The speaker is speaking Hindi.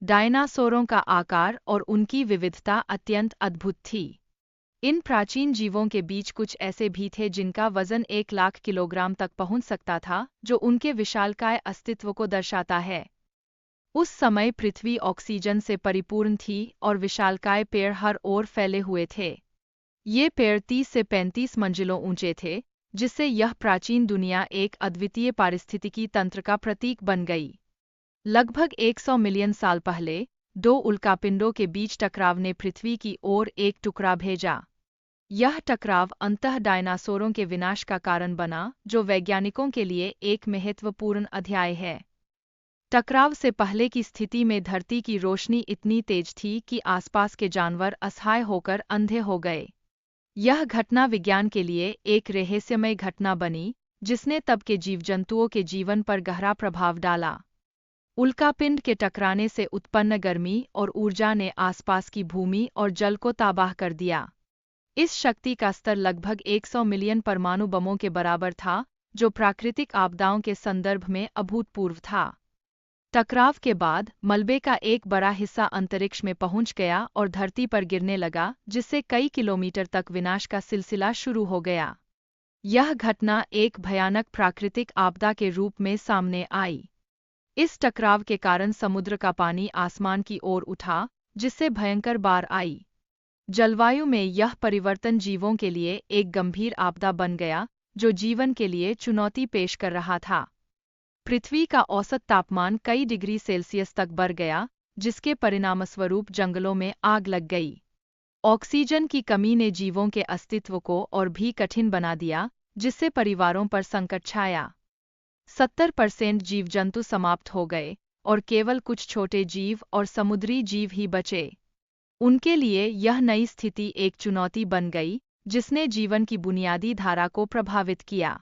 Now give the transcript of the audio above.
डायनासोरों का आकार और उनकी विविधता अत्यंत अद्भुत थी। इन प्राचीन जीवों के बीच कुछ ऐसे भी थे जिनका वजन 1 लाख किलोग्राम तक पहुंच सकता था, जो उनके विशालकाय अस्तित्व को दर्शाता है। उस समय पृथ्वी ऑक्सीजन से परिपूर्ण थी और विशालकाय पेड़ हर ओर फैले हुए थे। ये पेड़ 30 से 35 मंजिलों ऊंचे थे, जिससे यह प्राचीन दुनिया एक अद्वितीय पारिस्थितिकी तंत्र का प्रतीक बन गई। लगभग 100 मिलियन साल पहले, दो उल्कापिंडों के बीच टकराव ने पृथ्वी की ओर एक टुकड़ा भेजा। यह टकराव अंततः डायनासोरों के विनाश का कारण बना, जो वैज्ञानिकों के लिए एक महत्वपूर्ण अध्याय है। टकराव से पहले की स्थिति में धरती की रोशनी इतनी तेज थी कि आसपास के जानवर असहाय होकर अंधे हो गए। यह घटना विज्ञान के लिए एक रहस्यमय घटना बनी, जिसने तब के जीवजंतुओं के जीवन पर गहरा प्रभाव डाला। उल्कापिंड के टकराने से उत्पन्न गर्मी और ऊर्जा ने आसपास की भूमि और जल को तबाह कर दिया। इस शक्ति का स्तर लगभग 100 मिलियन परमाणु बमों के बराबर था, जो प्राकृतिक आपदाओं के संदर्भ में अभूतपूर्व था। टकराव के बाद मलबे का एक बड़ा हिस्सा अंतरिक्ष में पहुंच गया और धरती पर गिरने लगा, जिससे कई किलोमीटर तक विनाश का सिलसिला शुरू हो गया। यह घटना एक भयानक प्राकृतिक आपदा के रूप में सामने आई। इस टकराव के कारण समुद्र का पानी आसमान की ओर उठा, जिससे भयंकर बाढ़ आई। जलवायु में यह परिवर्तन जीवों के लिए एक गंभीर आपदा बन गया, जो जीवन के लिए चुनौती पेश कर रहा था। पृथ्वी का औसत तापमान कई डिग्री सेल्सियस तक बढ़ गया, जिसके परिणामस्वरूप जंगलों में आग लग गई। ऑक्सीजन की कमी ने जीवों के अस्तित्व को और भी कठिन बना दिया, जिससे परिवारों पर संकट छाया। 70% जीवजंतु समाप्त हो गए और केवल कुछ छोटे जीव और समुद्री जीव ही बचे। उनके लिए यह नई स्थिति एक चुनौती बन गई, जिसने जीवन की बुनियादी धारा को प्रभावित किया।